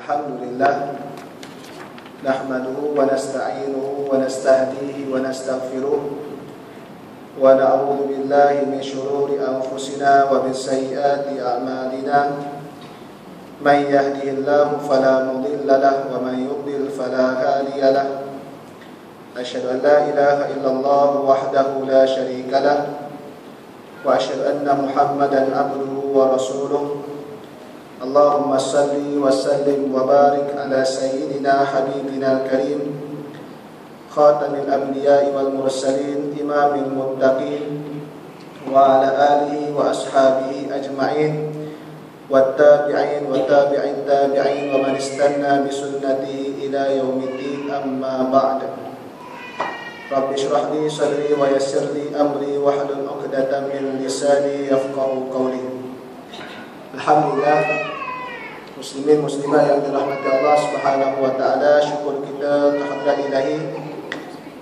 Alhamdulillah, nahmaduhu wa nasta'inuhu wa nastahdihi wa nastaghfiruh wa na'udzu billahi min shururi anfusina wa min sayyiati a'malina. Man yahdihillahu fala mudilla lahu wa man yudlil fala hadiya lahu. Asyhadu an la ilaha illallah wahdahu la syarika lahu wa asyhadu anna Muhammadan abduhu wa rasuluh. Allahumma salli wa sallim wa barik ala sayyidina habibina al-karim khatamil anbiya'i wal mursalin imamil muttaqin wa ala alihi wa ashabihi ajma'in wa tabi'in wa tabi'in tabi'in wa man istanna bi sunnatihi ila yaumiddin, amma ba'd. Rabbi shrah li sadri wa yassir li amri wahlul 'uqdatam min lisani yafqahu qawli. Alhamdulillah, muslimin muslimah yang dirahmati Allah Subhanahu wa taala, syukur kita kehadrat ilahi.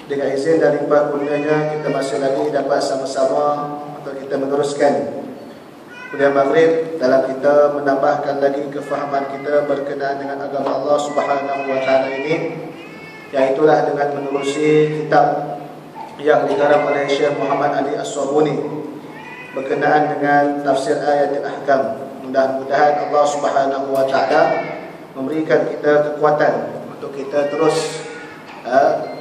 Dengan izin dari Kurnianya, kita masih lagi dapat sama-sama atau kita meneruskan kuliah maghrib dalam kita menambahkan lagi kefahaman kita berkenaan dengan agama Allah Subhanahu wa taala ini, iaitulah dengan menerusi kitab yang digarap oleh Syekh Muhammad Ali As-Sabuni berkenaan dengan tafsir ayat al-ahkam. Mudah-mudahan Allah Subhanahu wa taala memberikan kita kekuatan untuk kita terus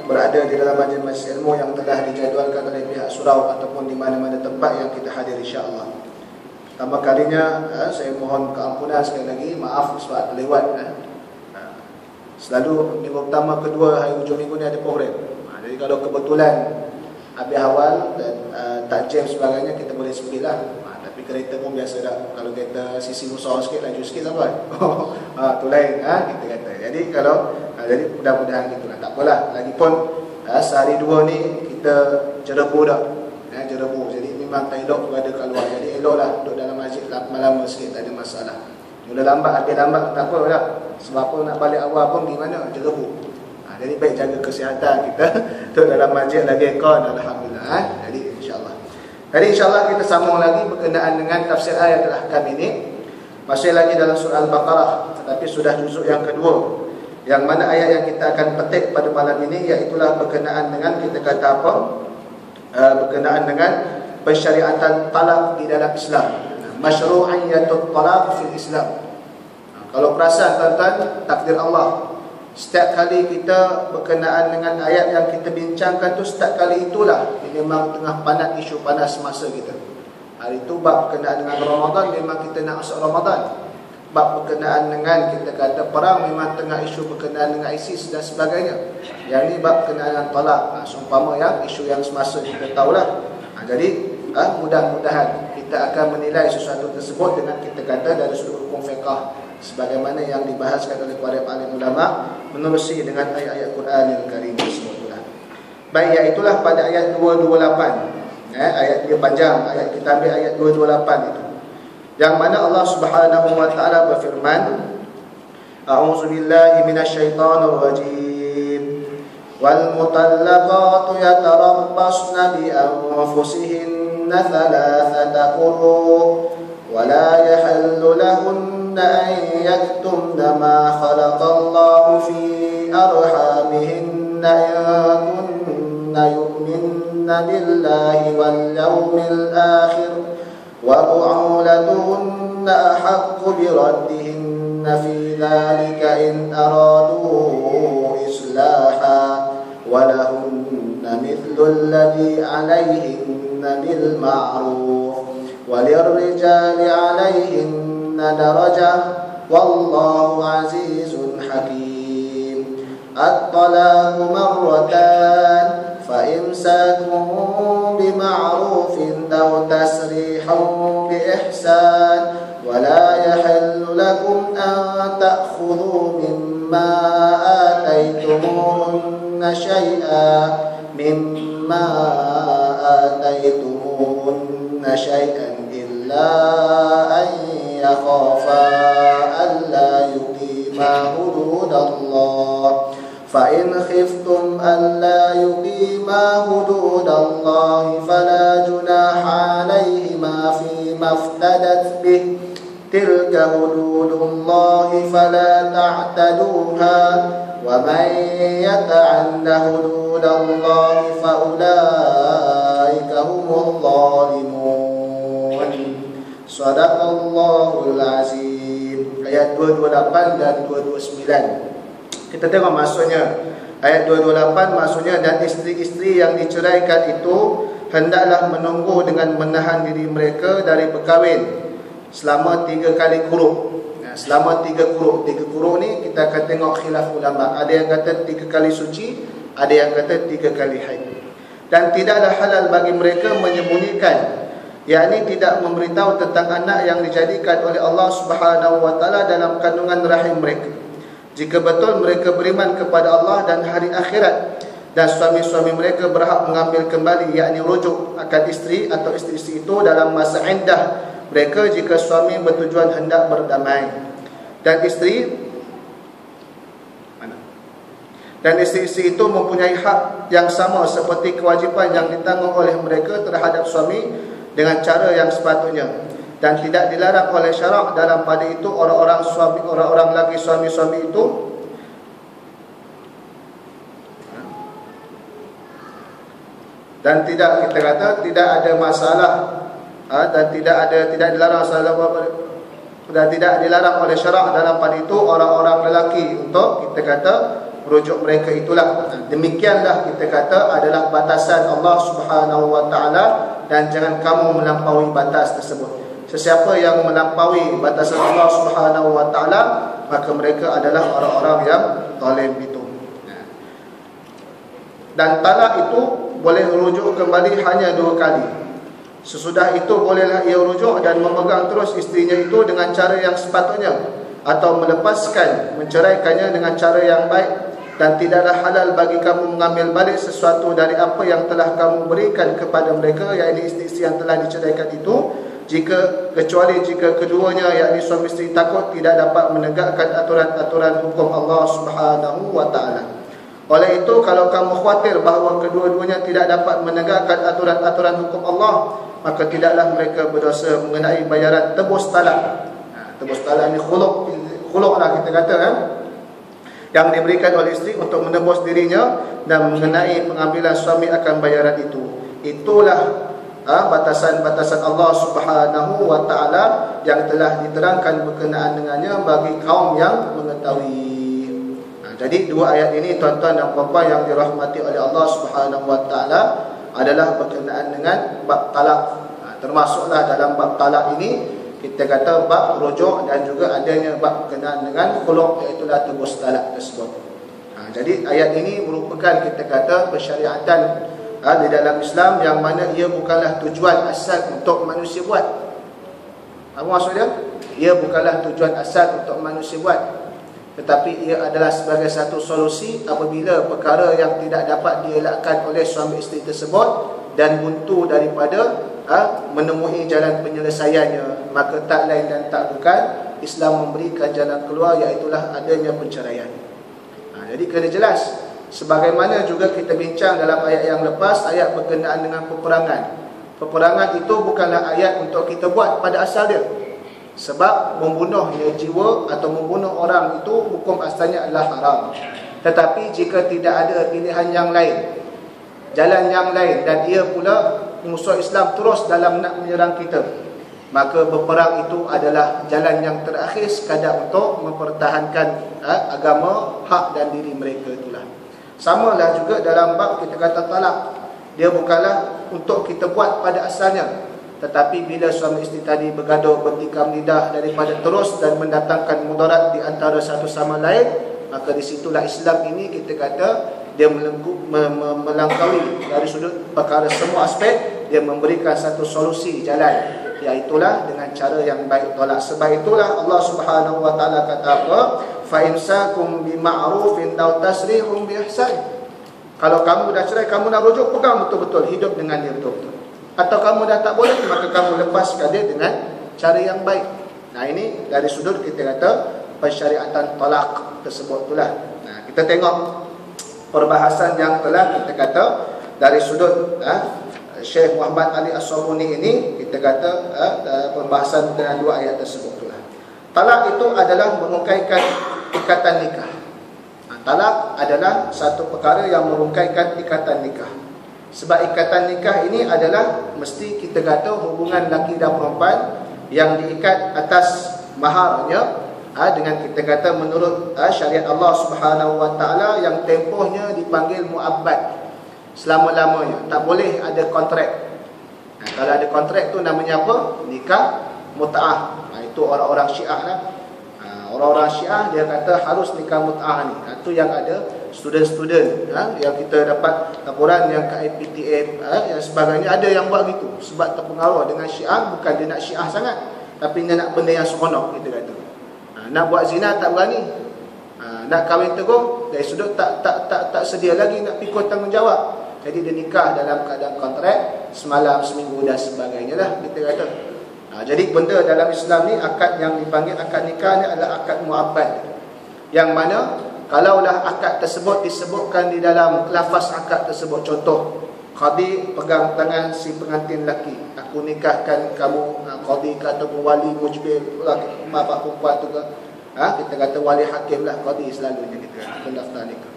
berada di dalam majlis ilmu yang telah dijadualkan oleh pihak surau ataupun di mana-mana tempat yang kita hadir, insya-Allah. Pertama kalinya saya mohon keampunan sekali lagi, maaf sebab terlewat. Selalu minggu pertama, kedua, hari hujung minggu ni ada program. Jadi kalau kebetulan habis awal dan tak jam sebagainya, kita boleh sepilah. Tapi kereta pun biasa dah. Kalau kereta sisi besar sikit, laju sikit sampai. Tu lain kita kata. Jadi kalau jadi mudah-mudahan gitulah. Tak apalah. Lagipun sehari dua ni kita jerebu dah. Jerebu. Jadi memang tak elok berada keluar. Jadi eloklah duduk dalam masjid lama-lama sikit, tak ada masalah. Mula lambat, habis lambat tak apa dah. Sebab apa nak balik awal pun di mana? Jerebu. Jadi baik jaga kesihatan kita. Duduk dalam masjid lagi kon, alhamdulillah. Jadi insya-Allah. Jadi insya-Allah kita sambung lagi berkenaan dengan tafsir ayat al-ahkam ini. Masih lagi dalam surah Al-Baqarah, tetapi sudah juzuk yang kedua. Yang mana ayat yang kita akan petik pada malam ini iaitulah berkenaan dengan, kita kata apa? Berkenaan dengan pensyariatan talak di dalam Islam. Masyru'iyyatut talaq fil Islam. Kalau perasan tuan-tuan, takdir Allah, setiap kali kita berkenaan dengan ayat yang kita bincangkan tu, setiap kali itulah memang tengah panas, isu panas masa kita. Hari itu bab berkenaan dengan Ramadan, memang kita nak masuk Ramadan. Bab berkenaan dengan, kita kata, perang, memang tengah isu berkenaan dengan ISIS dan sebagainya. Yang ni bab berkenaan dengan talak, seumpama yang isu yang semasa kita tahulah. Jadi mudah-mudahan kita akan menilai sesuatu tersebut dengan, kita kata, dari sudut hukum fiqah, sebagaimana yang dibahaskan oleh para alim ulama menerusi dengan ayat-ayat Quran yang Karim tersebut. Baik, iaitulah pada ayat 228. Ayat dia panjang, ayat kita ambil ayat 228 itu. Yang mana Allah Subhanahu wa taala berfirman, A'udzubillahi minasyaitonir rajim. Wal mutallaqatu yatarabbasna bi anfusihinna thalathata quru wa la yahillu lahunna an yaktumna ma khalaqallahu fi arhamihinna in kunna yu'minna billahi wal yawmil akhir wa bu'ulatuhunna ahaqqu biraddihinna fi dhalika in aradu islaha wa lahunna mithlu alladhi alayhinna bil ma'ruf wa lirrijali alayhinna darajah wallahu azizun hakim. At-talaqu marratan فإمساكم بمعروف أو تسريح بإحسان ولا يحل لكم أن تأخذوا مما آتيتموهن شيئا إلا أن يخافا ألا يقيما حدود الله فإن خفتم ألا يقيما حدود الله فلا جناح عليهما فيما افتدت به tilka hududullahi fala ta'taduha wa man yata'adda hududallahi fa ulaika humul zalimun. Shadaqallahul azim. Ayat 228 dan 229. Kita tengok maksudnya. Ayat 228 maksudnya, dan isteri-isteri yang diceraikan itu hendaklah menunggu dengan menahan diri mereka dari berkahwin selama 3 kali kuruk. Selama 3 kuruk. 3 kuruk ni kita akan tengok khilaf ulama. Ada yang kata 3 kali suci, ada yang kata 3 kali haid. Dan tidaklah halal bagi mereka menyembunyikan, yakni tidak memberitahu tentang anak yang dijadikan oleh Allah Subhanahu wa taala dalam kandungan rahim mereka, jika betul mereka beriman kepada Allah dan hari akhirat, dan suami-suami mereka berhak mengambil kembali, yakni rujuk akan isteri atau isteri-isteri itu dalam masa iddah mereka jika suami bertujuan hendak berdamai. Dan isteri itu mempunyai hak yang sama seperti kewajipan yang ditanggung oleh mereka terhadap suami dengan cara yang sepatutnya, dan tidak dilarang oleh syarak dalam pada itu orang-orang lagi suami-suami itu dan tidak, kita kata tidak ada masalah, dan tidak dilarang dan tidak dilarang oleh syarak dalam pada itu orang-orang lelaki untuk, kita kata, rujuk mereka itulah. Demikianlah kita kata adalah batasan Allah Subhanahu wa taala, dan jangan kamu melampaui batas tersebut. Sesiapa yang melampaui batasan Allah Subhanahu wa taala, maka mereka adalah orang-orang yang zalim itu. Dan talak itu boleh rujuk kembali hanya 2 kali. Sesudah itu bolehlah ia rujuk dan memegang terus isterinya itu dengan cara yang sepatutnya, atau melepaskan, menceraikannya dengan cara yang baik. Dan tidaklah halal bagi kamu mengambil balik sesuatu dari apa yang telah kamu berikan kepada mereka, yakni isteri yang telah diceraikan itu, kecuali jika keduanya, yakni suami isteri, takut tidak dapat menegakkan aturan-aturan hukum Allah Subhanahu wa taala. Oleh itu, kalau kamu khawatir bahawa kedua-duanya tidak dapat menegakkan aturan-aturan hukum Allah, maka tidaklah mereka berdosa mengenai bayaran tebus talak. Tebus talak ni khuluk lah kita kata, yang diberikan oleh isteri untuk menebus dirinya, dan mengenai pengambilan suami akan bayaran itu. Itulah batasan-batasan Allah Subhanahu wa taala yang telah diterangkan berkenaan dengannya bagi kaum yang mengetahui. Jadi 2 ayat ini, tuan-tuan dan puan-puan yang dirahmati oleh Allah Subhanahu wa taala, adalah berkenaan dengan bab talak. Termasuklah dalam bab talak ini kita kata bab rujuk, dan juga adanya bab berkenaan dengan khuluk, iaitu tebus talak tersebut. Jadi ayat ini merupakan, kita kata, persyariatan di dalam Islam, yang mana ia bukanlah tujuan asal untuk manusia buat. Apa maksudnya? Ia bukanlah tujuan asal untuk manusia buat, tetapi ia adalah sebagai satu solusi apabila perkara yang tidak dapat dielakkan oleh suami isteri tersebut dan buntu daripada menemui jalan penyelesaiannya, maka tak lain dan tak bukan Islam memberikan jalan keluar, iaitulah adanya perceraian. Jadi kena jelas. Sebagaimana juga kita bincang dalam ayat yang lepas, ayat berkenaan dengan peperangan. Peperangan itu bukanlah ayat untuk kita buat pada asal dia. Sebab membunuh jiwa atau membunuh orang itu hukum asalnya adalah haram. Tetapi jika tidak ada pilihan yang lain, jalan yang lain, dan ia pula musuh Islam terus dalam nak menyerang kita, maka berperang itu adalah jalan yang terakhir sekadar untuk mempertahankan agama, hak dan diri mereka itulah. Samalah juga dalam bab kita kata talak. Dia bukanlah untuk kita buat pada asalnya, tetapi bila suami isteri tadi bergaduh, bertikam lidah daripada terus dan mendatangkan mudarat di antara satu sama lain, maka disitulah Islam ini kita kata dia melangkaui dari sudut perkara semua aspek. Dia memberikan satu solusi jalan, iaitulah dengan cara yang baik tolak. Sebab itulah Allah Subhanahu wa taala kata apa? Fa imsakum bima'rufin aw tasrihum bi ihsan. Kalau kamu dah cerai, kamu nak rujuk, pegang betul-betul, hidup dengan dia betul-betul. Atau kamu dah tak boleh, maka kamu lepaskan dia dengan cara yang baik. Nah, ini dari sudut kita kata persyariatan talak tersebut itulah. Nah, kita tengok perbahasan yang telah kita kata dari sudut Syekh Muhammad Ali As-Sabuni ini. kita kata pembahasan dengan dua ayat tersebut itulah. Talak itu adalah merungkaikan ikatan nikah. Talak adalah satu perkara yang merungkaikan ikatan nikah. Sebab ikatan nikah ini adalah mesti kita kata hubungan laki dan perempuan yang diikat atas maharnya, dengan kita kata menurut syariat Allah Subhanahu Wa Taala yang tempohnya dipanggil muabbad, selama-lamanya. Tak boleh ada kontrak. Kalau ada kontrak tu namanya apa? Nikah mut'ah. Itu orang-orang Syiah lah. Orang-orang Syiah dia kata harus nikah mut'ah ni. Itu yang ada student-student yang kita dapat laporan yang ke IPTN yang sebagainya, ada yang buat gitu sebab terpengaruh dengan Syiah. Bukan dia nak Syiah sangat, tapi dia nak benda yang seronok, kita kata. Nak buat zina tak berani, nak kahwin terus dari sudut tak sedia lagi nak pikul tanggungjawab. Jadi dia nikah dalam keadaan kontrak, semalam seminggu dan sebagainya lah, kita kata. Jadi benda dalam Islam ni, akad yang dipanggil akad nikah ni adalah akad muabbad, yang mana kalaulah akad tersebut disebutkan di dalam lafaz akad tersebut, contoh qadi pegang tangan si pengantin lelaki, aku nikahkan kamu, qadi ataupun wali mujbil bapak perempuan tu ke, kita kata wali hakim lah, qadi selalunya kita pendaftar nikah.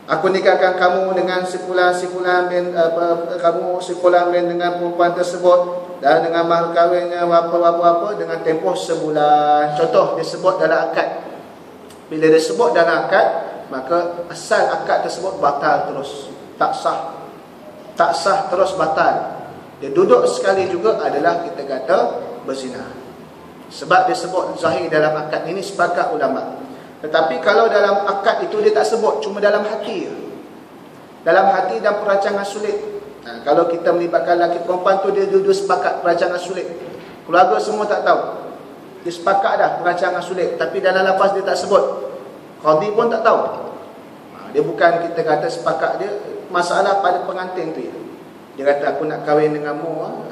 Aku nikahkan kamu dengan si fulan bin kamu si fulan bin dengan perempuan tersebut, dan dengan mahar kahwinnya apa dengan tempoh sebulan. Contoh dia sebut dalam akad. Bila dia sebut dalam akad, maka asal akad tersebut batal terus, tak sah terus, batal. Dia duduk sekali juga adalah kita kata berzina. Sebab dia sebut zahir dalam akad ini, sepakat ulama. Tetapi kalau dalam akad itu dia tak sebut, cuma dalam hati, dalam hati dan perancangan sulit. Kalau kita melibatkan lelaki perempuan tu, dia duduk sepakat perancangan sulit, keluarga semua tak tahu, dia sepakat dah perancangan sulit, tapi dalam lafaz dia tak sebut, qadi pun tak tahu. Dia bukan kita kata sepakat, dia masalah pada pengantin tu ya. Dia kata aku nak kahwin denganmu,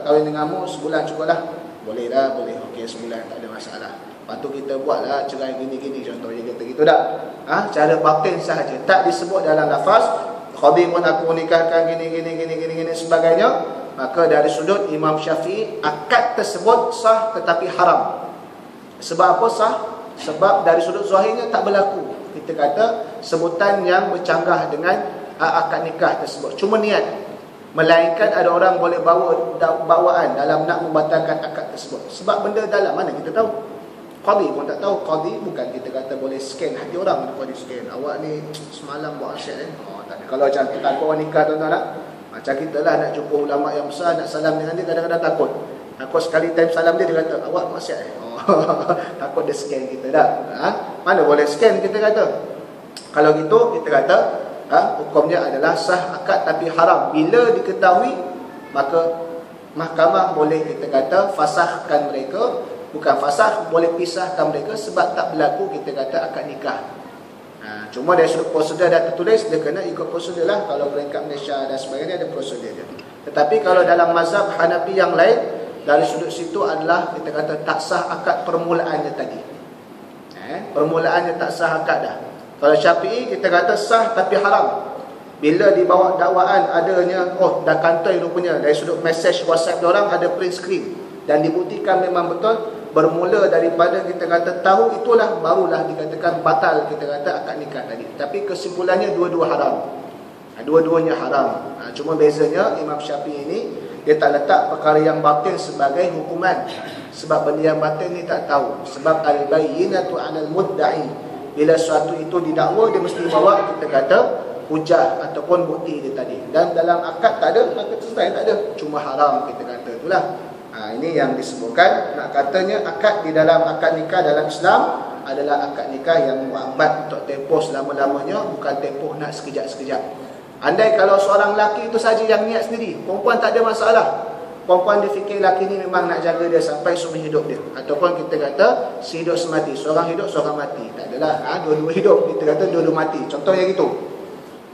kahwin denganmu sebulan cukup lah. Boleh dah, boleh, okey sebulan tak ada masalah. Lepas tu kita buatlah cerai gini-gini, contohnya kata gitu dah. Cara batin sahaja, tak disebut dalam lafaz. Qadi pun aku nikahkan gini sebagainya. Maka dari sudut Imam Syafi'i, akad tersebut sah tetapi haram. Sebab apa sah? Sebab dari sudut zahirnya tak berlaku, kita kata sebutan yang bercanggah dengan akad nikah tersebut, cuma niat. Melainkan ada orang boleh bawa bawaan dalam nak membatalkan akad tersebut. Sebab benda dalam mana kita tahu, qadi pun tak tahu. Qadi bukan kita kata boleh scan hati orang, qadi scan awak ni semalam buat asyik tak ada. Kalau macam kita takut nikah, tuan-tuan, macam kita lah nak jumpa ulama yang besar, nak salam dengan dia, kadang-kadang takut sekali time salam dia kata awak maksiat takut dia scan kita dah. Mana boleh scan, kita kata. Kalau gitu kita kata hukumnya adalah sah akad tapi haram. Bila diketahui, maka mahkamah boleh kita kata fasahkan mereka. Bukan fasah, boleh pisahkan mereka sebab tak berlaku kita kata akad nikah. Cuma dari sudut prosedur dah tertulis, dia kena ikut prosedur lah. Kalau peringkat Malaysia dan sebagainya ada prosedur dia. Tetapi kalau dalam mazhab Hanafi yang lain, dari sudut situ adalah kita kata tak sah akad permulaannya tadi. Permulaannya tak sah akad dah. Kalau Syafi'i kita kata sah tapi haram. Bila dibawa dakwaan adanya, dah kantoi rupanya, dari sudut mesej WhatsApp diorang ada print screen, dan dibuktikan memang betul, bermula daripada kita kata tahu itulah, barulah dikatakan batal kita kata akad nikah tadi. Tapi kesimpulannya dua-dua haram. Dua-duanya haram. Cuma bezanya Imam Syafi'i ini dia tak letak perkara yang batin sebagai hukuman. Sebab benda yang batin ni tak tahu. Sebab al-bayyinatu 'alal mudda'i. Bila sesuatu itu didakwa, dia mesti bawa kita kata hujah ataupun bukti dia tadi. Dan dalam akad tak ada, maka selesai, tak ada. Cuma haram kita kata itulah. Ini yang disebutkan. Nak katanya akad di dalam akad nikah dalam Islam adalah akad nikah yang muabbad untuk tempoh selama-lamanya, bukan tempoh nak sekejap-sekejap. Andai kalau seorang lelaki itu saja yang niat sendiri, perempuan tak ada masalah. Perempuan dia fikir lelaki ni memang nak jaga dia sampai seumur hidup dia. Ataupun kita kata sehidup semati, seorang hidup seorang mati. Tak adalah, dua-dua hidup, kita kata dua-dua mati. Contohnya gitu.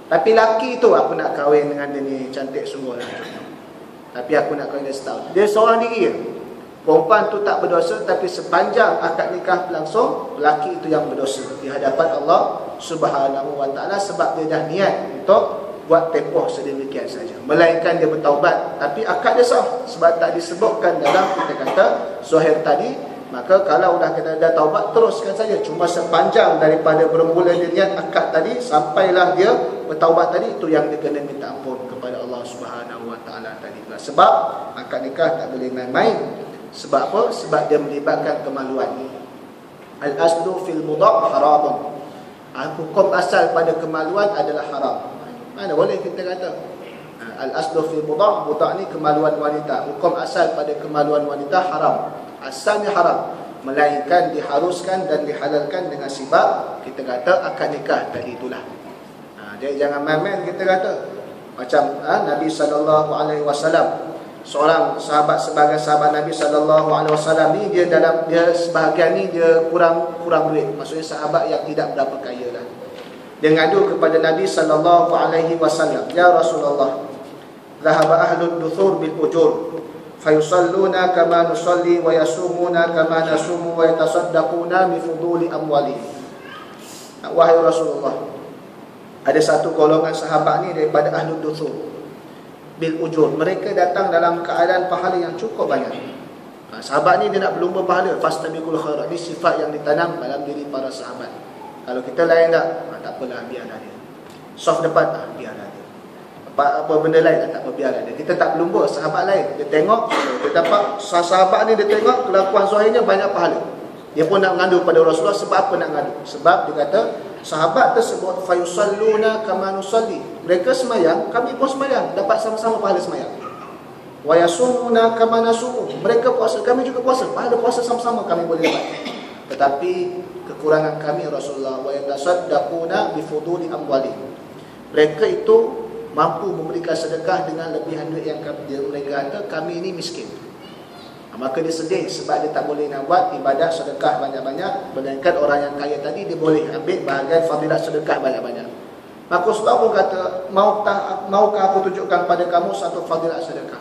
Tapi lelaki tu, aku nak kahwin dengan dia ni, cantik sungguh lah. Tapi aku nak kahwin dia setahun. Dia seorang diri je. Perempuan tu tak berdosa, tapi sepanjang akad nikah berlangsung, lelaki itu yang berdosa di hadapan Allah Subhanahu Wa Taala, sebab dia dah niat untuk buat tempoh sedemikian saja, melainkan dia bertaubat, tapi akad dia sah sebab tak disebutkan dalam kita kata zahir tadi. Maka kalau dah kita dah taubat, teruskan saja. Cuma sepanjang daripada bermula dia niat akad tadi sampailah dia bertaubat tadi, itu yang dia kena minta ampun kepada Allah Subhanahu Wa Taala tadi. Sebab akad nikah tak boleh main-main. Sebab apa? Sebab dia melibatkan kemaluan. Al-aslu fil mudaq haramun. Hukum asal pada kemaluan adalah haram. Mana boleh kita kata al-aslu fil mudaq, mudaq ni kemaluan wanita. Hukum asal pada kemaluan wanita haram. Asalnya haram, melainkan diharuskan dan dihalalkan dengan sebab kita kata akad nikah tadi itulah. Jadi jangan main-main kita kata. Macam Nabi SAW, seorang sahabat sebagai sahabat Nabi SAW ni, dia sebahagian ni dia kurang duit. Maksudnya sahabat yang tidak berapa kaya lah. Dia ngadu kepada Nabi SAW, "Ya Rasulullah, dhahaba ahlud duthur bil ujur, fayusalluna kama nusalli wa yasumuna kama nasumu wa yatasaddaquna bi fuduli amwali." Wahai Rasulullah, ada satu golongan sahabat ni daripada ahlul duthur bil ujur, mereka datang dalam keadaan pahala yang cukup banyak. Sahabat ni dia nak berlumba pahala, fastabiqul khairat. Ini sifat yang ditanam dalam diri para sahabat. Kalau kita lain tak apalah, biarlah dia. Soft depan, biarlah dia. Apa benda lain, tak apa, biarlah dia. Kita tak berlumba. Sahabat lain, dia tengok, dia dapat, sahabat ni dia tengok kelakuan zahirnya banyak pahala. Dia pun nak mengadu pada Rasulullah. Sebab apa nak mengadu? Sebab dia kata sahabat tersebut fayusalluna kama nusalli, mereka semayang, kami pun semayang, dapat sama-sama pahala semayang. Wa yasumuna kama nasumu, mereka puasa, kami juga puasa, pahala puasa sama-sama kami boleh dapat. Tetapi kekurangan kami Rasulullah, wa yatasaddaquna bi fuduli amwali, mereka itu mampu memberikan sedekah dengan lebihan duit yang mereka kata kami ini miskin. Maka dia sedih sebab dia tak boleh nak buat ibadah sedekah banyak-banyak. Melainkan orang yang kaya tadi dia boleh ambil bahagian fadilat sedekah banyak-banyak. Maka Rasulullah pun kata, maukah aku tunjukkan pada kamu satu fadilat sedekah?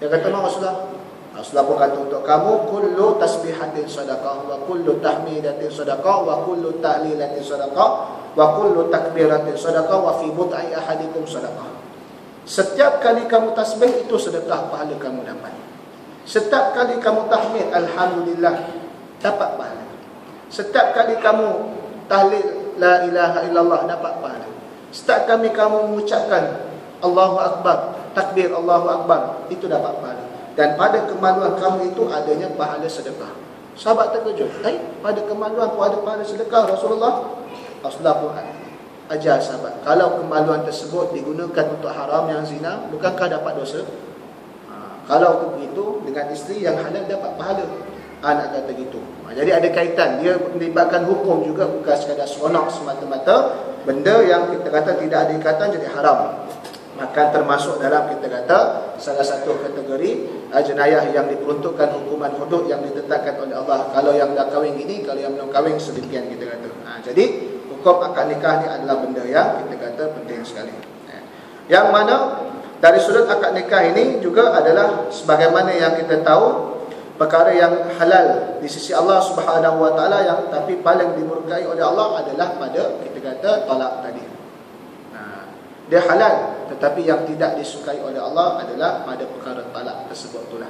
Dia kata, mau Rasulullah. Rasulullah pun kata untuk kamu, kullu tasbihatin sadaqah, wa kullu tahmidatin sadaqah, wa kullu ta'lilatin sadaqah, wa kullu takbiratin sadaqah, wa fi bud'i ahadikum sadaqah. Setiap kali kamu tasbih, itu sedekah pahala kamu dapat. Setiap kali kamu tahmid alhamdulillah, dapat pahala. Setiap kali kamu tahlil la ilaha illallah, dapat pahala. Setiap kali kamu mengucapkan Allahu akbar, takbir Allahu akbar, itu dapat pahala. Dan pada kemaluan kamu itu adanya pahala sedekah. Sahabat terkejut, pada kemaluan pun ada pahala sedekah Rasulullah. Rasulullah pun ajar sahabat, kalau kemaluan tersebut digunakan untuk haram yang zina, bukankah dapat dosa? Kalau begitu, dengan isteri yang halal dapat pahala. Nak kata gitu. Jadi ada kaitan. Dia melibatkan hukum juga, bukan sekadar seronok semata-mata. Benda yang kita kata tidak ada ikatan jadi haram. Maka termasuk dalam kita kata salah satu kategori jenayah yang diperuntukkan hukuman hudud yang ditetapkan oleh Allah. Kalau yang dah kahwin gini, kalau yang belum kahwin sedemikian kita kata. Jadi hukum akad nikah ni adalah benda yang kita kata penting sekali. Yang mana dari sudut akad nikah ini juga adalah sebagaimana yang kita tahu, perkara yang halal di sisi Allah Subhanahu Wa Taala, yang tapi paling dimurkai oleh Allah adalah pada kita kata talak tadi. Dia halal, tetapi yang tidak disukai oleh Allah adalah pada perkara talak tersebut itulah.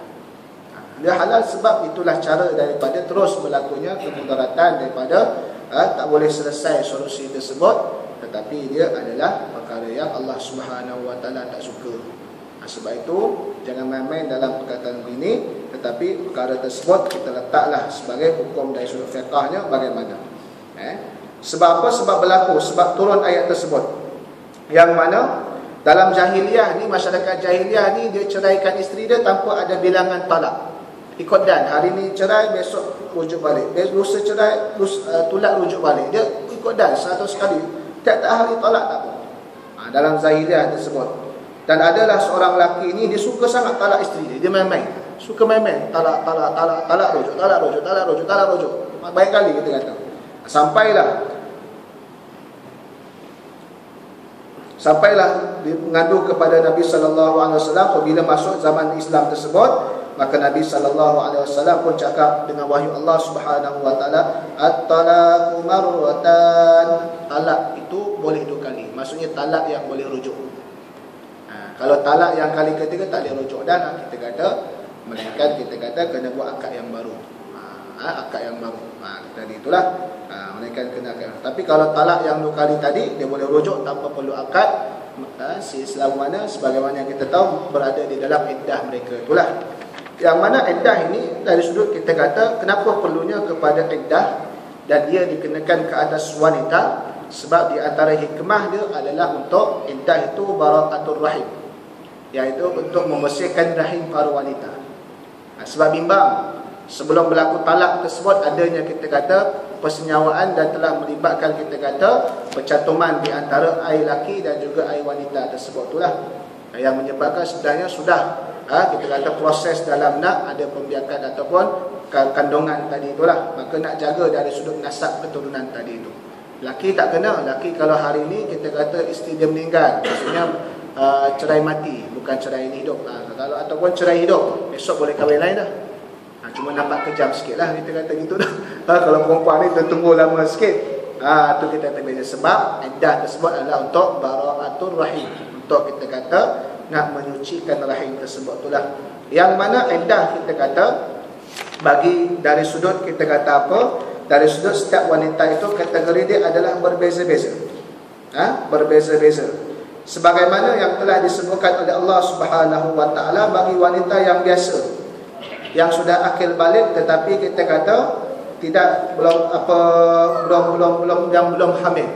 Dia halal sebab itulah cara daripada terus berlakunya kemudaratan daripada tak boleh selesai solusi tersebut. Tetapi dia adalah perkara yang Allah Subhanahu Wa Taala tak suka. Sebab itu jangan main-main dalam perkataan ini. Tetapi perkara tersebut kita letaklah sebagai hukum dari sudut fiqahnya bagaimana. Sebab apa? Sebab berlaku, sebab turun ayat tersebut, yang mana dalam jahiliah ni, masyarakat jahiliah ni, dia ceraikan isteri dia tanpa ada bilangan talak. Ikut dan, hari ni cerai, besok rujuk balik, lusa cerai, tulak rujuk balik. Dia ikut dan 100 kali. Tiap-tiap hari talak tak apa. Dalam zahiriah tersebut. Dan adalah seorang lelaki ni, dia suka sangat talak isteri dia. Dia main-main. Suka main-main. Talak, rujuk, talak, rujuk, talak, rujuk, talak, rujuk. Banyak kali kita kata. Sampailah mengadu kepada Nabi SAW. Apabila masuk zaman Islam tersebut, maka Nabi SAW pun cakap dengan wahyu Allah Subhanahu Wa Taala, at-talaqu marratan, talak itu boleh 2 kali. Maksudnya talak yang boleh rujuk. Kalau talak yang kali ketiga tak boleh rujuk dah, kita kata melainkan kita kata kena buat akad yang baru. Akad yang baru. Tadi itulah. Melainkan kena akad. Tapi kalau talak yang 2 kali tadi, dia boleh rujuk tanpa perlu akad. Selama mana sebagaimana yang kita tahu berada di dalam iddah mereka itulah. Yang mana iddah ini dari sudut kita kata kenapa perlunya kepada iddah dan dia dikenakan ke atas wanita, sebab di antara hikmah dia adalah untuk iddah itu barakatul rahim, iaitu untuk membersihkan rahim para wanita. Sebab bimbang sebelum berlaku talak tersebut adanya kita kata persenyawaan dan telah melibatkan kita kata percantuman di antara air laki dan juga air wanita tersebut itulah yang menyebabkan sebenarnya sudah kita kata proses dalam nak ada pembiakan ataupun kandungan tadi itulah. Maka nak jaga dari sudut nasab keturunan tadi itu. Laki tak kena. Laki kalau hari ini kita kata isteri dia meninggal, maksudnya cerai mati, bukan cerai ini hidup. Kalau ataupun cerai hidup, besok boleh kahwin lain dah. Cuma nampak kejam sikit lah, kita kata gitu dah. Kalau perempuan ni tertunggu lama sikit, tu kita terbeza. Sebab iddah tersebut adalah untuk barakatul rahim, untuk kita kata nak menyucikan rahim tersebut itulah. Yang mana iddah kita kata bagi dari sudut kita kata apa? Dari sudut setiap wanita itu kategori dia adalah berbeza-beza. Berbeza-beza. Sebagaimana yang telah disebutkan oleh Allah Subhanahu wa taala bagi wanita yang biasa, yang sudah akil balik tetapi kita kata belum hamil.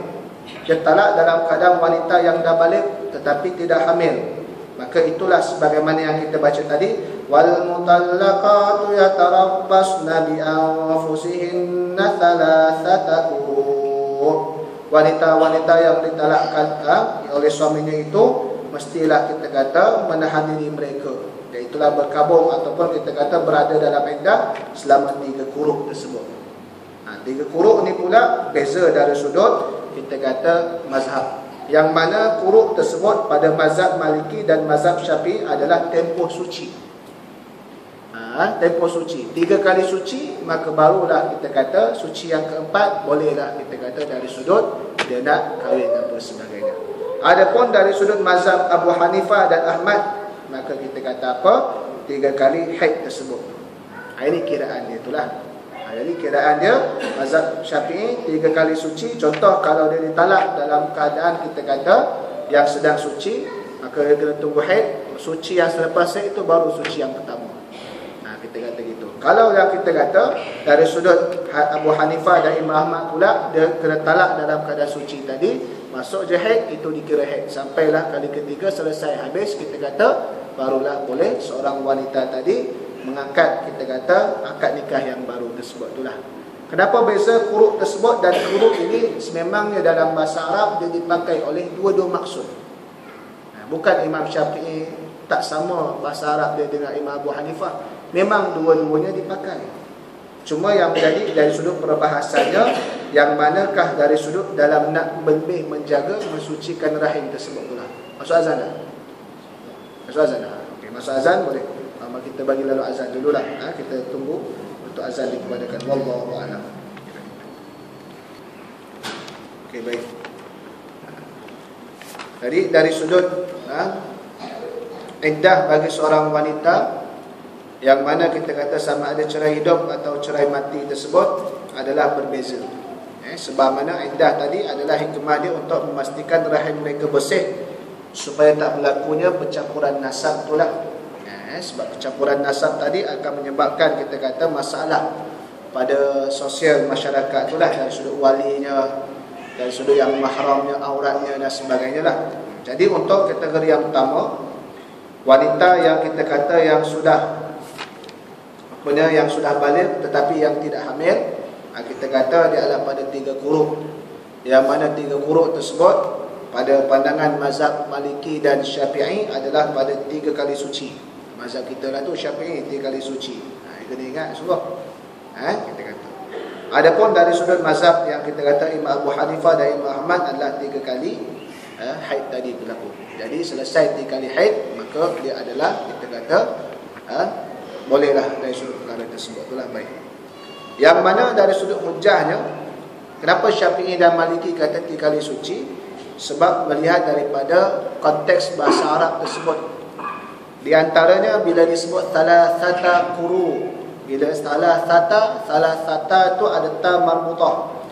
Dia talak dalam keadaan wanita yang dah balik tetapi tidak hamil. Maka itulah sebagaimana yang kita baca tadi, wal mutallaqatu yatarabbasna bi anfusihinna thalathata quru. Wanita-wanita yang ditalakkan oleh suaminya itu mestilah kita kata menahan diri mereka, iaitulah berkabung ataupun kita kata berada dalam iddah selama 3 kuruk tersebut. 3 kuruk ni pula beza dari sudut kita kata mazhab, yang mana kuruk tersebut pada mazhab Maliki dan mazhab Syafi'i adalah tempoh suci. Tempoh suci 3 kali suci, maka barulah kita kata suci yang keempat bolehlah kita kata dari sudut dia nak kahwin apa sebagainya. Adapun dari sudut mazhab Abu Hanifah dan Ahmad, maka kita kata apa? 3 kali haid tersebut. Ini kiraan dia itulah. Jadi kiraan dia mazhab Syafi'i 3 kali suci. Contoh kalau dia ditalak dalam keadaan kita kata yang sedang suci, maka dia kena tunggu haid. Suci yang selepas haid itu baru suci yang pertama. Kita kata gitu. Kalau yang kita kata dari sudut Abu Hanifah dan Imam Ahmad pula, dia kena talak dalam keadaan suci tadi, masuk je haid, itu dikira haid. Sampailah kali ketiga selesai habis, kita kata barulah boleh seorang wanita tadi mengangkat kita kata akad nikah yang baru tersebut itulah. Kenapa beza kuruk tersebut? Dan kuruk ini sememangnya dalam bahasa Arab dia dipakai oleh dua-dua maksud. Bukan Imam Syafi'i tak sama bahasa Arab dia dengan Imam Abu Hanifah. Memang dua-duanya dipakai. Cuma yang menjadi dari sudut perbahasannya, yang manakah dari sudut dalam nak lebih menjaga mensucikan rahim tersebut pula. Masuk azan dah? Masuk azan dah? Okey, masuk azan boleh. Kita bagi lalu azan dululah. Kita tunggu untuk azan dikumandangkan. Wallahu a'lam. Okey, baik. Jadi dari sudut iddah bagi seorang wanita yang mana kita kata sama ada cerai hidup atau cerai mati tersebut adalah berbeza. Sebab mana iddah tadi adalah hikmah dia untuk memastikan rahim mereka bersih supaya tak berlakunya pencampuran nasab itulah. Sebab pencampuran nasab tadi akan menyebabkan kita kata masalah pada sosial masyarakat itulah, dari sudut walinya, dari sudut yang mahramnya, auratnya dan sebagainya lah. Jadi untuk kategori yang pertama, wanita yang kita kata yang sudah balik tetapi yang tidak hamil, kita kata dia adalah pada 3 kuruk. Yang mana 3 kuruk tersebut pada pandangan mazhab Maliki dan Syafi'i adalah pada 3 kali suci. Mazhab kita lah tu Syafi'i 3 kali suci. Kena ingat sungguh. Kita kata. Adapun dari sudut mazhab yang kita kata Imam Abu Hanifah dan Imam Ahmad adalah 3 kali haid tadi berlaku. Jadi selesai 3 kali haid, maka dia adalah kita kata bolehlah dari sudut perkara tersebut. Itulah baik. Yang mana dari sudut hujahnya, kenapa Syafi'i dan Maliki kata 3 kali suci? sebab melihat daripada konteks bahasa Arab tersebut. Di antaranya bila disebut thalathata quru, bila thalathata tu ada ta marbutah,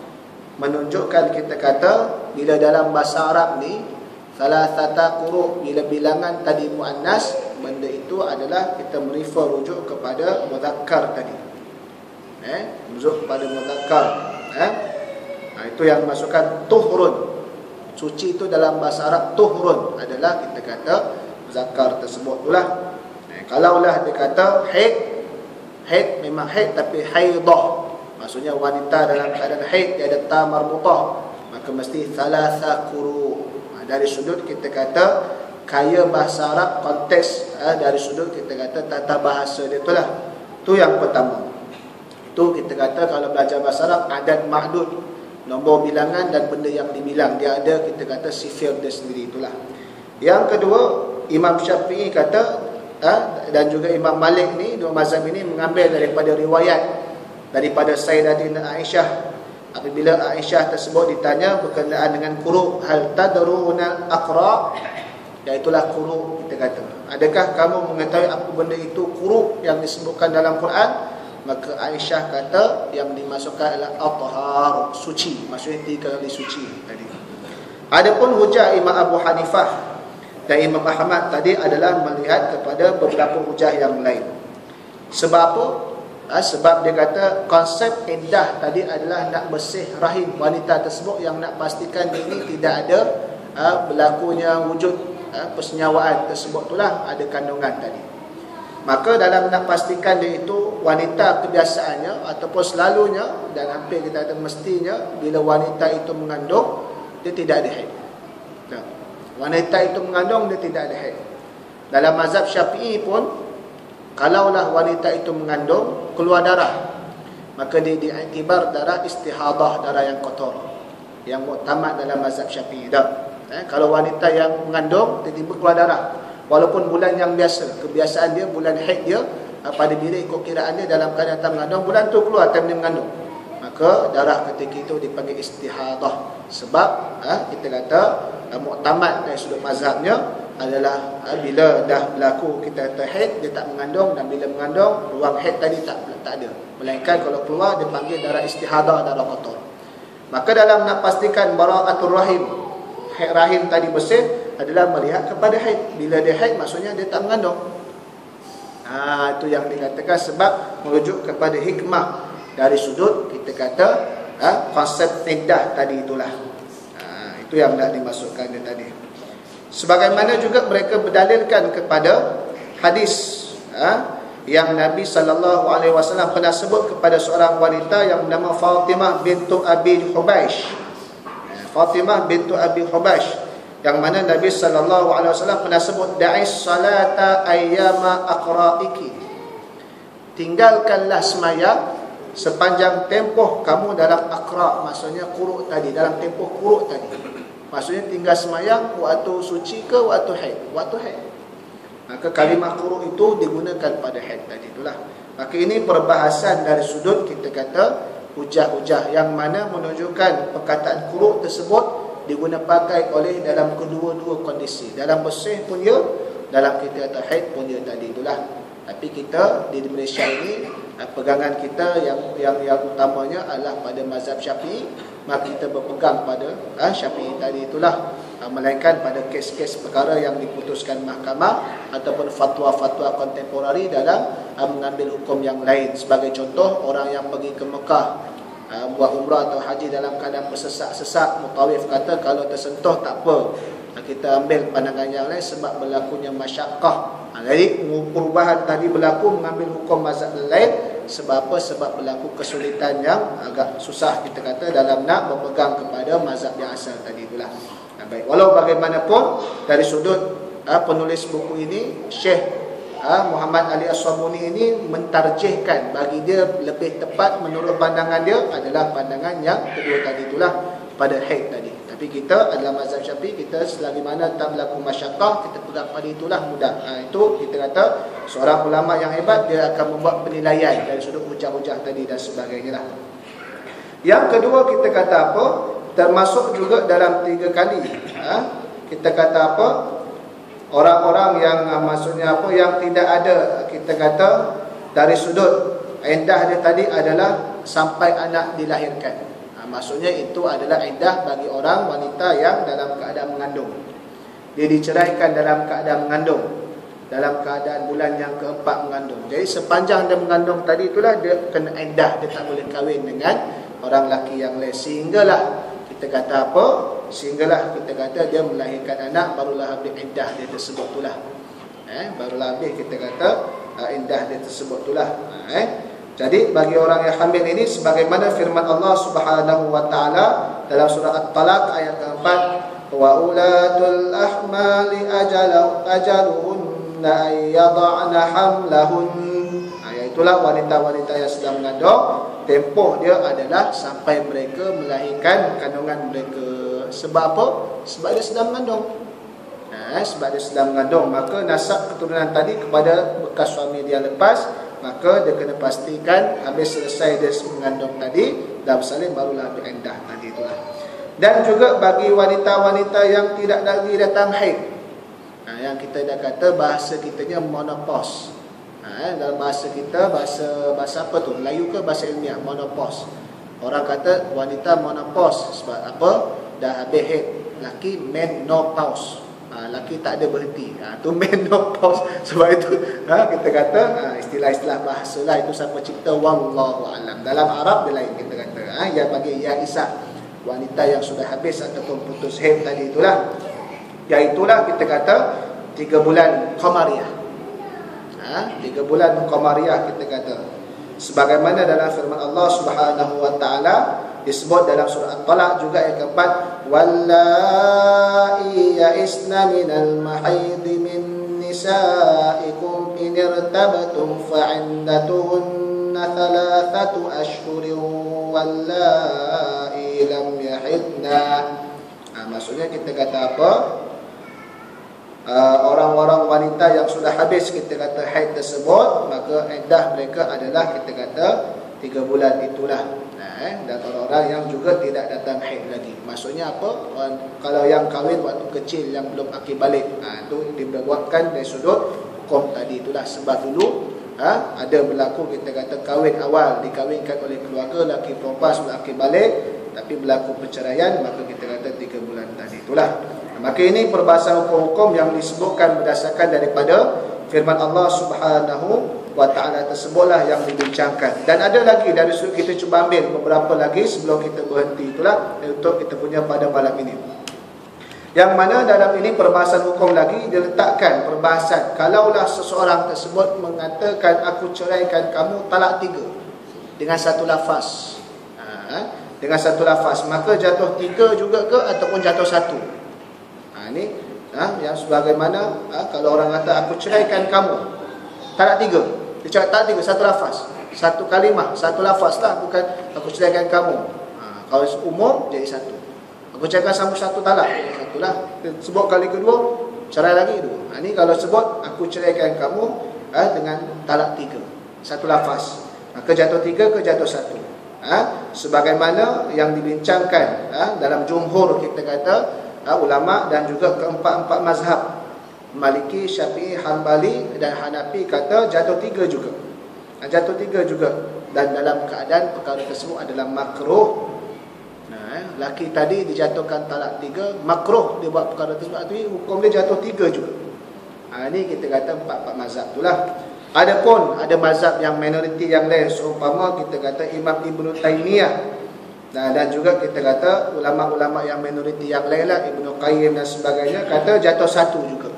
menunjukkan kita kata bila dalam bahasa Arab ni thalathata quru, bila bilangan tadi muannas, benda itu adalah kita merefer rujuk kepada muzakkar tadi. Rujuk kepada muzakkar. Itu yang masukkan tuhrun. Suci itu dalam bahasa Arab tuhrun adalah kita kata zakar tersebut itulah. Kalaulah dia kata haid memang haid tapi haidah, maksudnya wanita dalam keadaan haid, dia ada ta marbutah, maka mesti thalatha quru. Dari sudut kita kata kaya bahasa Arab, konteks dari sudut kita kata tata bahasa dia itulah. Itu yang pertama. Itu kita kata kalau belajar bahasa Arab adad ma'dud, nombor bilangan dan benda yang dibilang, dia ada kita kata sifir dia sendiri, itulah. Yang kedua, Imam Syafi'i kata dan juga Imam Malik ni, dua mazhab ini mengambil daripada riwayat daripada Sayyidatina Aisyah. Apabila Aisyah tersebut ditanya berkenaan dengan quru, hal tadruna aqra, iaitulah quru, kita kata, adakah kamu mengetahui apa benda itu quru yang disebutkan dalam Quran? Maka Aisyah kata yang dimasukkan adalah at-tahar, suci, maksudnya 3 kali suci tadi. Adapun hujah Imam Abu Hanifah dan Imam Ahmad tadi adalah melihat kepada beberapa hujah yang lain. Sebab apa? Sebab dia kata konsep iddah tadi adalah nak bersih rahim wanita tersebut, yang nak pastikan dia ini tidak ada berlakunya wujud persenyawaan tersebut, itulah ada kandungan tadi. Maka dalam nak pastikan dia itu wanita kebiasaannya ataupun selalunya dan hampir kita kata mestinya, bila wanita itu mengandung dia tidak ada haid. Wanita itu mengandung dia tidak ada haid. Dalam mazhab Syafi'i pun, kalaulah wanita itu mengandung keluar darah, maka dia diiktibar darah istihadah, darah yang kotor, yang muktamad dalam mazhab Syafi'i. Kalau wanita yang mengandung tiba-tiba keluar darah, walaupun bulan yang biasa, kebiasaan dia bulan haid dia, pada bila ikut kiraan dia dalam keadaan tak mengandung, bulan tu keluar time dia mengandung, maka darah ketika itu dipanggil istihadah. Sebab kita kata muktamad dari sudut mazhabnya adalah bila dah berlaku kita kata haid, dia tak mengandung, dan bila mengandung ruang haid tadi tak ada, melainkan kalau keluar dia panggil darah istihadah, darah kotor. Maka dalam nak pastikan bara'atul rahim, haid rahim tadi bersih, adalah melihat kepada haid. Bila dia haid maksudnya dia tak mengandung. Itu yang dikatakan sebab merujuk kepada hikmah dari sudut kita kata konsep iddah tadi itulah. Itu yang nak dimasukkan dia tadi. Sebagaimana juga mereka berdalilkan kepada hadis yang Nabi SAW pernah sebut kepada seorang wanita yang bernama Fatimah bintu Abi Hubaish. Fatimah bintu Abi Hubaish, yang mana Nabi SAW pernah sebut da'is salata ayyama aqra'iki, tinggalkanlah sembahyang sepanjang tempoh kamu dalam aqra', maksudnya quru' tadi, dalam tempoh quru' tadi, maksudnya tinggal sembahyang waktu suci ke waktu haid? Waktu haid. Maka kalimah quru' itu digunakan pada haid tadi itulah. Maka ini perbahasan dari sudut kita kata hujah-hujah, yang mana menunjukkan perkataan quru' tersebut diguna pakai oleh dalam kedua-dua kondisi, dalam bersih pun ya, dalam kita kata haid pun ya tadi itulah. Tapi kita di Malaysia ini pegangan kita yang utamanya adalah pada mazhab Syafi'i, maka kita berpegang pada Syafi'i tadi itulah, melainkan pada kes-kes perkara yang diputuskan mahkamah ataupun fatwa-fatwa kontemporari dalam mengambil hukum yang lain. Sebagai contoh, orang yang pergi ke Mekah buat umrah atau haji dalam keadaan bersesak-sesak, mutawif kata kalau tersentuh tak apa, kita ambil pandangan yang lain sebab berlakunya masyaqqah. Jadi perubahan tadi berlaku mengambil hukum mazhab lain sebab apa? Sebab berlaku kesulitan yang agak susah kita kata dalam nak berpegang kepada mazhab yang asal tadi itulah. Baik, walau bagaimanapun dari sudut penulis buku ini, Syekh Muhammad Ali As-Sabuni ini mentarjihkan, bagi dia lebih tepat menurut pandangan dia adalah pandangan yang kedua tadi itulah, pada haid tadi. Tapi kita adalah mazhab Syafi'i, kita selagi mana tak berlaku masyaqqah, kita pegang pada itulah mudah. Itu kita kata seorang ulama yang hebat, dia akan membuat penilaian dari sudut hujah-hujah tadi dan sebagainya lah. Yang kedua kita kata apa? termasuk juga dalam 3 kali. Kita kata apa? Orang-orang yang maksudnya apa, yang tidak ada, kita kata dari sudut iddah dia tadi adalah sampai anak dilahirkan. Maksudnya itu adalah iddah bagi orang wanita yang dalam keadaan mengandung. Dia diceraikan dalam keadaan mengandung, dalam keadaan bulan yang keempat mengandung. Jadi sepanjang dia mengandung tadi itulah dia kena iddah, dia tak boleh kahwin dengan orang lelaki yang lain. Sehinggalah kita kata apa? Sehinggalah kita kata dia melahirkan anak, barulah habis iddah dia tersebut itulah. Barulah habis kita kata iddah dia tersebut itulah. Jadi bagi orang yang hamil ini, sebagaimana firman Allah Subhanahu wa taala dalam surah At-Talaq ayat keempat, wa ulatul ahmali ajaluhunna ay yad'ana hamlahun. Itulah wanita-wanita yang sedang mengandung, tempoh dia adalah sampai mereka melahirkan kandungan mereka. Sebab apa? Sebab dia sedang mengandung. Sebab dia sedang mengandung, maka nasab keturunan tadi kepada bekas suami dia lepas, maka dia kena pastikan habis selesai dia mengandung tadi, dalam salin barulah habis iddah tadi itulah. Dan juga bagi wanita-wanita yang tidak lagi datang haid, yang kita dah kata bahasa kitanya menopause. Dalam bahasa kita, bahasa apa tu? Melayu ke bahasa ilmiah? Menopause. Orang kata wanita menopause sebab apa? Dah habis haid. Laki menopause. Laki tak ada berhenti. Tu menopause. Sebab itu kita kata istilah-istilah bahasa lah, itu siapa cipta, wallahu alam. Dalam Arab dia lain, kita kata yang bagi ya isah, wanita yang sudah habis ataupun putus haid tadi itulah, iaitulah kita kata 3 bulan qamariyah. 3 bulan qamariyah kita kata, sebagaimana dalam firman Allah Subhanahu wa taala disebut dalam surah At-Talaq juga ayat keempat, wallai ya'isna minal mahid min nisaikum in irtabtum fa'iddatuhunna 3 ashhurin wallai lam yahidna. Maksudnya kita kata apa? Orang-orang wanita yang sudah habis kita kata haid tersebut, maka iddah mereka adalah kita kata 3 bulan itulah. Dan orang-orang yang juga tidak datang haid lagi, maksudnya apa? Kalau yang kahwin waktu kecil yang belum akil balik, itu dibuatkan dari sudut hukum tadi itulah. Sebab dulu ada berlaku kita kata kahwin awal, dikahwinkan oleh keluarga laki perempuan sudah akil balik, tapi berlaku perceraian, maka kita kata 3 bulan tadi itulah. Maka ini perbahasan hukum-hukum yang disebutkan berdasarkan daripada firman Allah Subhanahu wa ta'ala tersebutlah yang dibincangkan. Dan ada lagi dari sudut kita cuba ambil beberapa lagi sebelum kita berhenti itulah untuk kita punya pada malam ini. Yang mana dalam ini perbahasan hukum lagi diletakkan perbahasan kalaulah seseorang tersebut mengatakan aku ceraikan kamu talak 3 dengan satu lafaz. Dengan satu lafaz, maka jatuh 3 juga ke ataupun jatuh 1? Ini yang sebagaimana kalau orang kata aku ceraikan kamu talak 3, dia cakap talak 3 satu lafaz, satu kalimah, satu lafaz lah, bukan aku ceraikan kamu. Kalau umum jadi 1. Aku ceraikan kamu satu talak, satulah. Sebut kali kedua cerai lagi 2. Ini kalau sebut aku ceraikan kamu dengan talak 3 satu lafaz, maka jatuh 3 ke jatuh 1. Sebagaimana yang dibincangkan dalam jumhur kita kata ulama dan juga keempat-empat mazhab Maliki, Syafi'i, Hanbali dan Hanafi kata jatuh 3 juga. Jatuh 3 juga, dan dalam keadaan perkara tersebut adalah makruh. Laki tadi dijatuhkan talak 3, makruh dia buat perkara tersebut, tapi hukum dia jatuh 3 juga. Ini kita kata empat-empat mazhab itulah. Adapun ada mazhab yang minoriti yang lain, seumpama kita kata Imam Ibnu Taimiyah, dan juga kita kata ulama-ulama yang minoriti yang lain lah, Ibnu Qayyim dan sebagainya, kata jatuh 1 juga.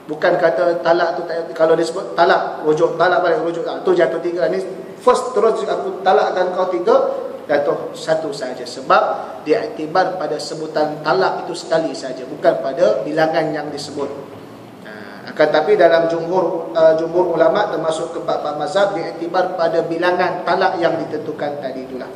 Bukan kata talak tu, kalau disebut talak, rujuk talak balik, rujuk tu jatuh 3. Ni first terus aku talakkan kau 3, jatuh 1 saja. Sebab dia iktibar pada sebutan talak itu sekali saja, bukan pada bilangan yang disebut. Akan tapi dalam jumhur ulama termasuk keempat mazhab diiktibar pada bilangan talak yang ditentukan tadi itulah.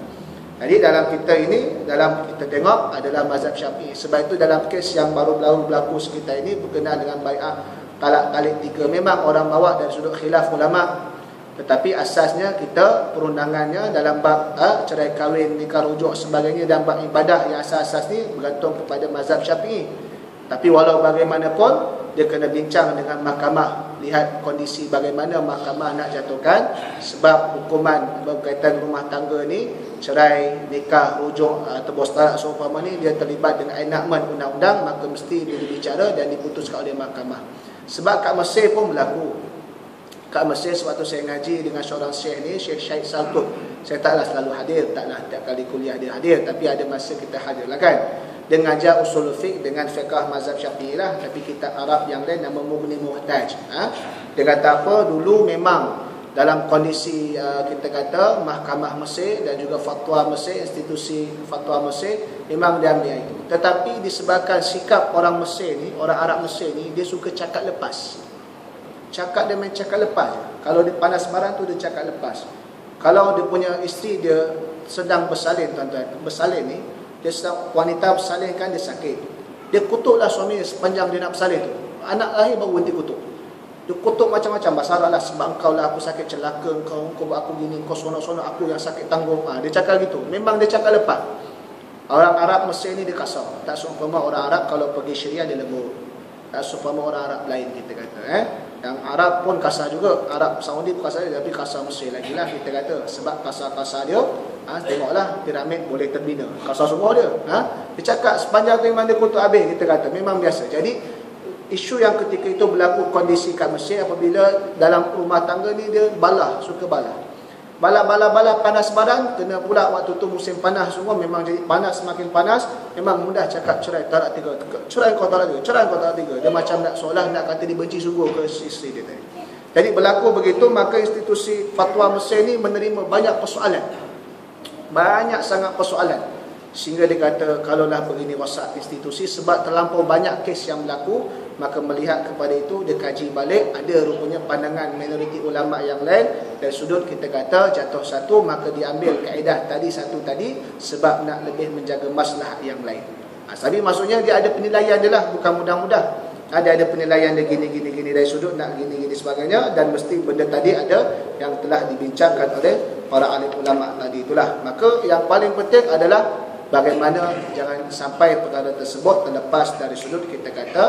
Jadi dalam kita ini, dalam kita tengok adalah mazhab Syafi'i. Sebab itu dalam kes yang baru berlaku sekitar ini berkenaan dengan bai'ah talak kali 3, memang orang bawa dari sudut khilaf ulama. Tetapi asasnya kita perundangannya dalam bab cerai kahwin, nikah rujuk sebagainya, dan bab ibadah yang asas-asas ni bergantung kepada mazhab Syafi'i. Tapi walau bagaimanapun dia kena bincang dengan mahkamah, lihat kondisi bagaimana mahkamah nak jatuhkan, sebab hukuman berkaitan rumah tangga ni, cerai, nikah, rujuk, tebus talak seumpama ni, dia terlibat dengan enactment undang-undang, maka mesti dia dibicara dan diputuskan oleh mahkamah. Sebab kat Mesir pun berlaku. Kat Mesir sewaktu saya ngaji dengan seorang syekh ni, Syekh Syahid Saltut, saya taklah selalu hadir, taklah tiap kali kuliah dia hadir, tapi ada masa kita hadir lah kan. Dia ngajar usul fiqh dengan fiqh mazhab Syafi'i lah, tapi kitab Arab yang lain nama Mughni Muhtaj. Dia kata apa, dulu memang dalam kondisi kita kata mahkamah Mesir dan juga fatwa Mesir, institusi fatwa Mesir memang dia ambil itu. Tetapi disebabkan sikap orang Mesir ni, orang Arab Mesir ni, dia suka cakap lepas. Cakap dia main cakap lepas. Kalau dia panas barang tu dia cakap lepas. Kalau dia punya isteri dia sedang bersalin, tuan-tuan, bersalin ni, dia sedang, wanita bersalin kan, dia sakit, dia kutuklah suami sepanjang dia nak bersalin tu. Anak lahir baru berhenti kutuk. Dia kutuk macam-macam, masalah lah, sebab engkau lah aku sakit, celaka engkau buat aku gini, engkau sonok-sonok aku yang sakit tanggung. Dia cakap gitu. Memang dia cakap lepas. Orang Arab Mesir ni dia kasar. Tak seumpama orang Arab kalau pergi Syria dia lembut. Tak seumpama orang Arab lain kita kata. Yang Arab pun kasar juga. Arab Saudi pun kasar, tapi kasar Mesir lagi lah kita kata. Sebab kasar-kasar dia, tengoklah piramid boleh terbina. Kasar semua dia. Dia cakap sepanjang tu memang dia kutuk habis kita kata. Memang biasa. Jadi isu yang ketika itu berlaku kondisi kat Mesir apabila dalam rumah tangga ni dia balah, suka balah. Balah panas badan, kena pula waktu tu musim panas semua, memang jadi panas, semakin panas, memang mudah cakap cerai talak tiga. Cerai kau talak tiga, cerai kau talak tiga. Dia macam nak seolah nak kata dibenci sungguh ke isteri dia tadi. Jadi berlaku begitu, maka institusi fatwa Mesir ni menerima banyak persoalan. Banyak sangat persoalan. Sehingga dia kata kalaulah begini rosak institusi sebab terlampau banyak kes yang berlaku, maka melihat kepada itu dia kaji balik, ada rupanya pandangan minoriti ulama yang lain, dari sudut kita kata jatuh satu, maka diambil kaedah tadi satu tadi sebab nak lebih menjaga maslahat yang lain. Tapi maksudnya dia ada penilaian dia lah, bukan mudah-mudah. Ada penilaian dia gini dari sudut nak gini sebagainya, dan mesti benda tadi ada yang telah dibincangkan oleh para alim ulama tadi itulah. Maka yang paling penting adalah bagaimana jangan sampai perkara tersebut terlepas dari sudut kita kata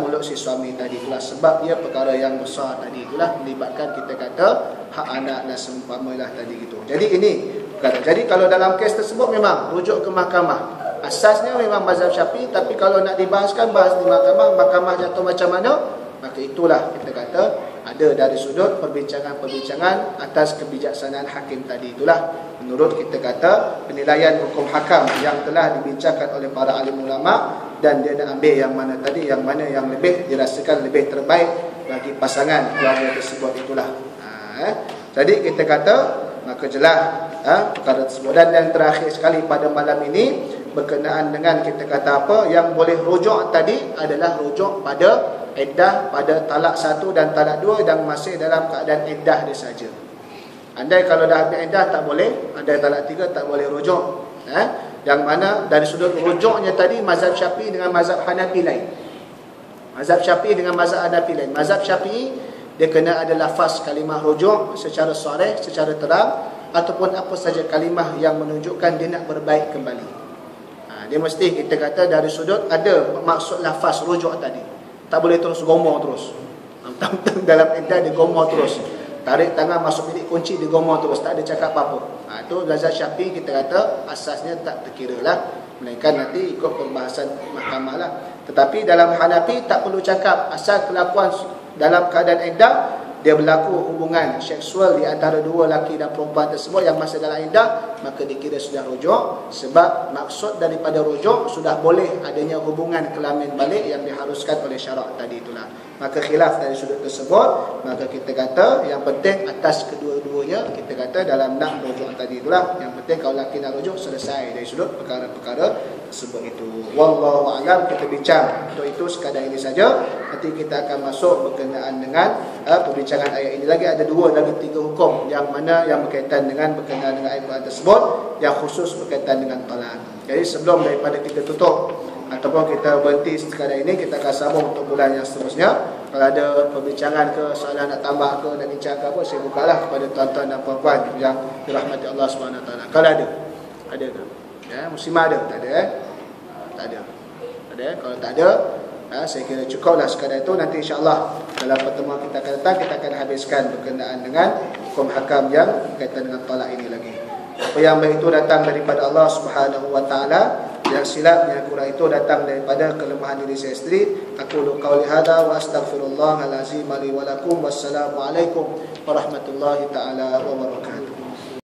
mulut si suami tadi itulah, sebab ia perkara yang besar tadi itulah, melibatkan kita kata hak anak dan seumpamalah tadi gitu. Jadi ini perkara. Jadi kalau dalam kes tersebut memang rujuk ke mahkamah. Asasnya memang mazhab Syafi'i, tapi kalau nak dibahaskan bahas di mahkamah, mahkamah jatuh macam mana, maka itulah kita kata ada dari sudut perbincangan atas kebijaksanaan hakim tadi itulah, menurut kita kata penilaian hukum hakam yang telah dibincangkan oleh para alim ulama, dan dia nak ambil yang mana tadi, yang mana yang lebih dirasakan lebih terbaik bagi pasangan keluarga tersebut itulah. Jadi kita kata maka jelas perkara tersebut. Dan yang terakhir sekali pada malam ini berkenaan dengan kita kata apa yang boleh rujuk tadi adalah rujuk pada iddah, pada talak 1 dan talak 2 dan masih dalam keadaan iddah dia saja. Andai kalau dah habis iddah tak boleh, andai talak 3 tak boleh rujuk. Yang mana dari sudut rujuknya tadi mazhab Syafi'i dengan mazhab Hanafi lain. Mazhab Syafi'i dengan mazhab Hanafi lain. Mazhab Syafi'i dia kena ada lafaz kalimah rujuk secara sharih, secara terang, ataupun apa saja kalimah yang menunjukkan dia nak berbaik kembali. Dia mesti kita kata dari sudut ada maksud lafaz rujuk tadi. Tak boleh terus gomor terus. Dalam iddah dia gomor terus. Tarik tangan masuk bilik kunci dia gomor terus, tak ada cakap apa-apa. Itu mazhab Syafi'i kita kata asasnya tak terkira lah, melainkan nanti ikut perbahasan mahkamah lah. Tetapi dalam Hanafi tak perlu cakap, asal kelakuan dalam keadaan iddah dia berlaku hubungan seksual di antara dua lelaki dan perempuan tersebut yang masih dalam iddah, maka dikira sudah rujuk. Sebab maksud daripada rujuk sudah boleh adanya hubungan kelamin balik yang diharuskan oleh syarak tadi itulah. Maka khilaf dari sudut tersebut, maka kita kata yang penting atas kedua-duanya kita kata dalam nak rujuk tadi itulah. Yang penting kalau lelaki nak rujuk selesai dari sudut perkara-perkara tersebut itu. Wallahu a'lam, kita bincang untuk itu sekadar ini saja. Nanti kita akan masuk berkenaan dengan perbincangan ayat ini lagi. Ada 2 dari 3 hukum yang mana yang berkaitan dengan ayat Quran tersebut, yang khusus berkaitan dengan talak. Jadi sebelum daripada kita tutup ataupun kita berhenti sekadar ini, kita akan sambung untuk bulan yang seterusnya. Kalau ada perbincangan ke, soalan nak tambah ke, nak bincang ke apa, saya bukalah kepada tuan-tuan dan puan-puan yang dirahmati Allah SWT. Kalau ada ke? Ya, muslimah ada? Tak ada tak ada. Ada? Kalau tak ada, saya kira cukuplah sekadar itu. Nanti insya-Allah dalam pertemuan kita akan datang, kita akan habiskan berkenaan dengan hukum hakam yang berkaitan dengan talak ini lagi. Apa yang baik itu datang daripada Allah Subhanahu wa taala, yang silap, yang kurang itu datang daripada kelemahan diri saya sendiri. Aqulu qauli hadza wa astaghfirullahal azim li wa lakum. Wassalamu alaikum warahmatullahi taala wabarakatuh.